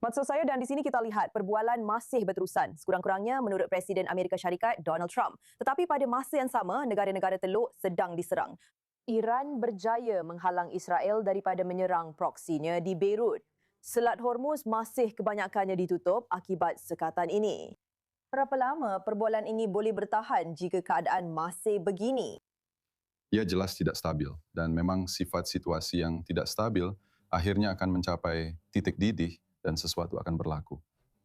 Maksud saya dan di sini kita lihat perbualan masih berterusan, sekurang-kurangnya menurut Presiden Amerika Syarikat Donald Trump. Tetapi pada masa yang sama, negara-negara Teluk sedang diserang. Iran berjaya menghalang Israel daripada menyerang proksinya di Beirut. Selat Hormuz masih kebanyakannya ditutup akibat sekatan ini. Berapa lama perbualan ini boleh bertahan jika keadaan masih begini? Ia jelas tidak stabil dan memang sifat situasi yang tidak stabil akhirnya akan mencapai titik didih dan sesuatu akan berlaku.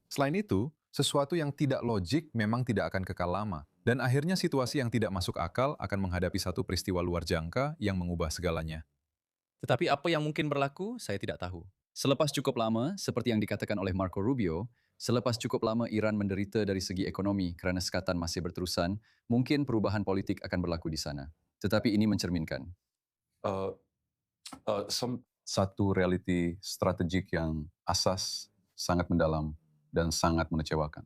Selain itu, sesuatu yang tidak logik memang tidak akan kekal lama. Dan akhirnya situasi yang tidak masuk akal akan menghadapi satu peristiwa luar jangka yang mengubah segalanya. Tetapi apa yang mungkin berlaku, saya tidak tahu. Selepas cukup lama, seperti yang dikatakan oleh Marco Rubio, selepas cukup lama Iran menderita dari segi ekonomi kerana sekatan masih berterusan, mungkin perubahan politik akan berlaku di sana. Tetapi ini mencerminkan Satu realiti strategik yang asas, sangat mendalam dan sangat mengecewakan.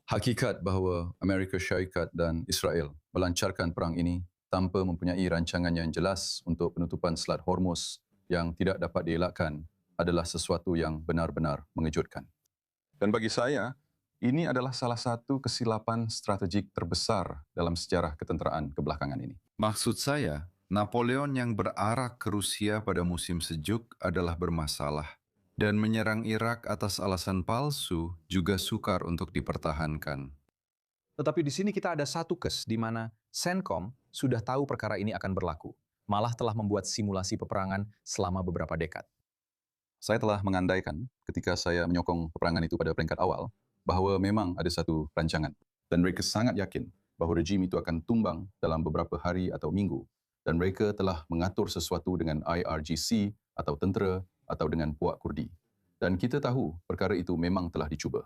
Hakikat bahawa Amerika Syarikat dan Israel melancarkan perang ini tanpa mempunyai rancangan yang jelas untuk penutupan Selat Hormuz yang tidak dapat dielakkan adalah sesuatu yang benar-benar mengejutkan. Dan bagi saya, ini adalah salah satu kesilapan strategik terbesar dalam sejarah ketenteraan kebelakangan ini. Maksud saya, Napoleon yang berarak ke Rusia pada musim sejuk adalah bermasalah, dan menyerang Irak atas alasan palsu juga sukar untuk dipertahankan. Tetapi di sini kita ada satu kes di mana CENTCOM sudah tahu perkara ini akan berlaku, malah telah membuat simulasi peperangan selama beberapa dekad. Saya telah mengandaikan ketika saya menyokong peperangan itu pada peringkat awal, bahawa memang ada satu rancangan. Dan mereka sangat yakin bahawa rejim itu akan tumbang dalam beberapa hari atau minggu. Dan mereka telah mengatur sesuatu dengan IRGC atau tentera atau dengan puak Kurdi. Dan kita tahu perkara itu memang telah dicuba.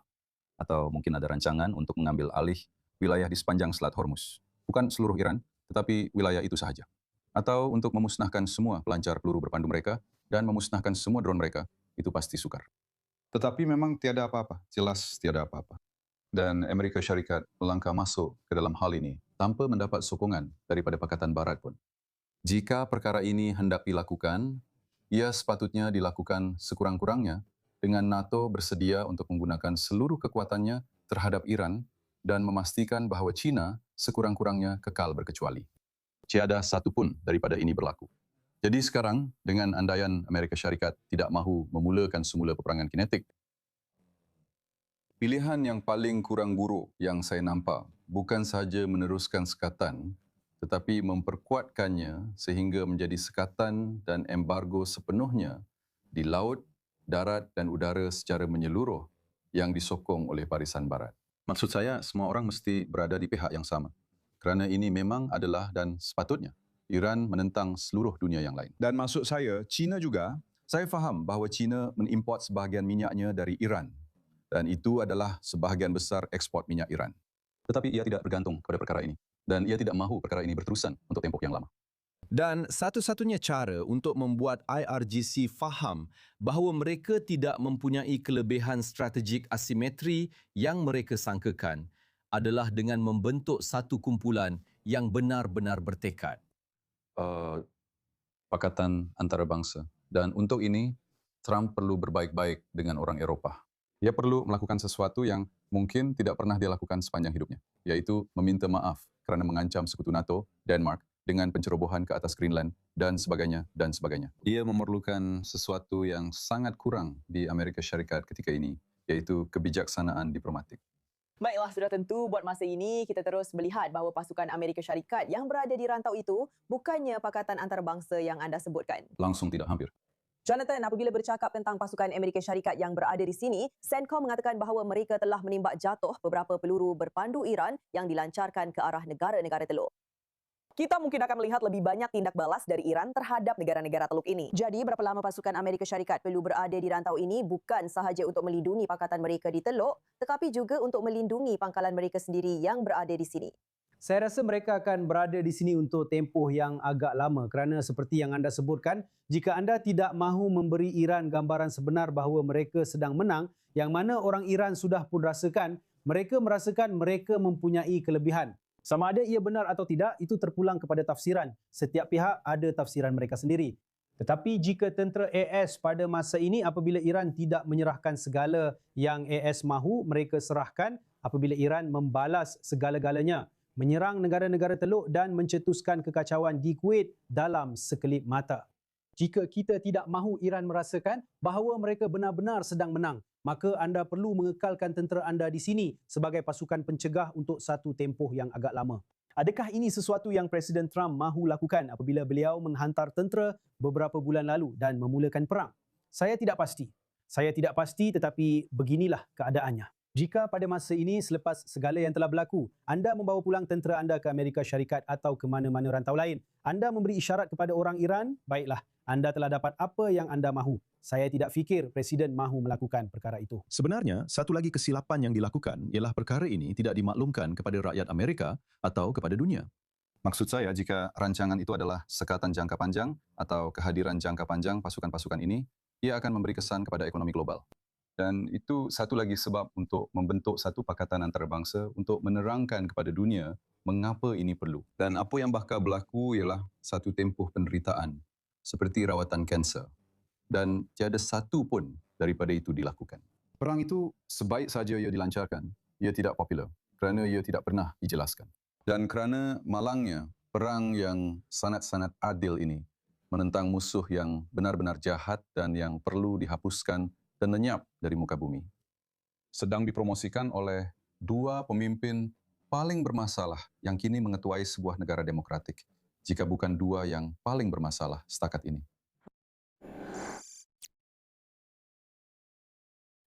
Atau mungkin ada rancangan untuk mengambil alih wilayah di sepanjang Selat Hormuz. Bukan seluruh Iran, tetapi wilayah itu sahaja. Atau untuk memusnahkan semua pelancar peluru berpandu mereka dan memusnahkan semua drone mereka, itu pasti sukar. Tetapi memang tiada apa-apa, jelas tiada apa-apa. Dan Amerika Syarikat melangkah masuk ke dalam hal ini tanpa mendapat sokongan daripada Pakatan Barat pun. Jika perkara ini hendak dilakukan, ia sepatutnya dilakukan sekurang-kurangnya dengan NATO bersedia untuk menggunakan seluruh kekuatannya terhadap Iran dan memastikan bahawa China sekurang-kurangnya kekal berkecuali. Tiada satu pun daripada ini berlaku. Jadi sekarang, dengan andaian Amerika Syarikat tidak mahu memulakan semula peperangan kinetik, pilihan yang paling kurang buruk yang saya nampak bukan sahaja meneruskan sekatan, tetapi memperkuatkannya sehingga menjadi sekatan dan embargo sepenuhnya di laut, darat dan udara secara menyeluruh yang disokong oleh Barisan Barat. Maksud saya, semua orang mesti berada di pihak yang sama. Kerana ini memang adalah dan sepatutnya Iran menentang seluruh dunia yang lain. Dan maksud saya, China juga, saya faham bahawa China mengimport sebahagian minyaknya dari Iran. Dan itu adalah sebahagian besar ekspor minyak Iran. Tetapi ia tidak bergantung kepada perkara ini. Dan ia tidak mahu perkara ini berterusan untuk tempoh yang lama. Dan satu-satunya cara untuk membuat IRGC faham bahawa mereka tidak mempunyai kelebihan strategik asimetri yang mereka sangkakan adalah dengan membentuk satu kumpulan yang benar-benar bertekad. Pakatan antarabangsa. Dan untuk ini, Trump perlu berbaik-baik dengan orang Eropah. Ia perlu melakukan sesuatu yang mungkin tidak pernah dia lakukan sepanjang hidupnya, yaitu meminta maaf kerana mengancam sekutu NATO, Denmark, dengan pencerobohan ke atas Greenland dan sebagainya dan sebagainya. Ia memerlukan sesuatu yang sangat kurang di Amerika Syarikat ketika ini, yaitu kebijaksanaan diplomatik. Baiklah, sudah tentu buat masa ini kita terus melihat bahawa pasukan Amerika Syarikat yang berada di rantau itu bukannya Pakatan Antarabangsa yang anda sebutkan. Langsung tidak, hampir. Jonathan, apabila bercakap tentang pasukan Amerika Syarikat yang berada di sini, CENTCOM mengatakan bahawa mereka telah menembak jatuh beberapa peluru berpandu Iran yang dilancarkan ke arah negara-negara Teluk. Kita mungkin akan melihat lebih banyak tindak balas dari Iran terhadap negara-negara Teluk ini. Jadi, berapa lama pasukan Amerika Syarikat perlu berada di rantau ini bukan sahaja untuk melindungi pangkatan mereka di Teluk, tetapi juga untuk melindungi pangkalan mereka sendiri yang berada di sini. Saya rasa mereka akan berada di sini untuk tempoh yang agak lama kerana seperti yang anda sebutkan, jika anda tidak mahu memberi Iran gambaran sebenar bahawa mereka sedang menang, yang mana orang Iran sudah pun rasakan, mereka merasakan mereka mempunyai kelebihan. Sama ada ia benar atau tidak, itu terpulang kepada tafsiran. Setiap pihak ada tafsiran mereka sendiri. Tetapi jika tentera AS pada masa ini apabila Iran tidak menyerahkan segala yang AS mahu mereka serahkan, apabila Iran membalas segala-galanya, menyerang negara-negara Teluk dan mencetuskan kekacauan di Kuwait dalam sekelip mata. Jika kita tidak mahu Iran merasakan bahawa mereka benar-benar sedang menang, maka anda perlu mengekalkan tentera anda di sini sebagai pasukan pencegah untuk satu tempoh yang agak lama. Adakah ini sesuatu yang Presiden Trump mahu lakukan apabila beliau menghantar tentera beberapa bulan lalu dan memulakan perang? Saya tidak pasti. Saya tidak pasti tetapi beginilah keadaannya. Jika pada masa ini selepas segala yang telah berlaku, anda membawa pulang tentera anda ke Amerika Syarikat atau ke mana-mana rantau lain, anda memberi isyarat kepada orang Iran, baiklah, anda telah dapat apa yang anda mahu. Saya tidak fikir Presiden mahu melakukan perkara itu. Sebenarnya, satu lagi kesilapan yang dilakukan ialah perkara ini tidak dimaklumkan kepada rakyat Amerika atau kepada dunia. Maksud saya, jika rancangan itu adalah sekatan jangka panjang atau kehadiran jangka panjang pasukan-pasukan ini, ia akan memberi kesan kepada ekonomi global. Dan itu satu lagi sebab untuk membentuk satu pakatan antarabangsa untuk menerangkan kepada dunia mengapa ini perlu. Dan apa yang bakal berlaku ialah satu tempoh penderitaan seperti rawatan kanser. Dan tiada satu pun daripada itu dilakukan. Perang itu sebaik saja ia dilancarkan, ia tidak popular kerana ia tidak pernah dijelaskan. Dan kerana malangnya perang yang sangat-sangat adil ini menentang musuh yang benar-benar jahat dan yang perlu dihapuskan dan lenyap dari muka bumi, sedang dipromosikan oleh dua pemimpin paling bermasalah yang kini mengetuai sebuah negara demokratik, jika bukan dua yang paling bermasalah setakat ini.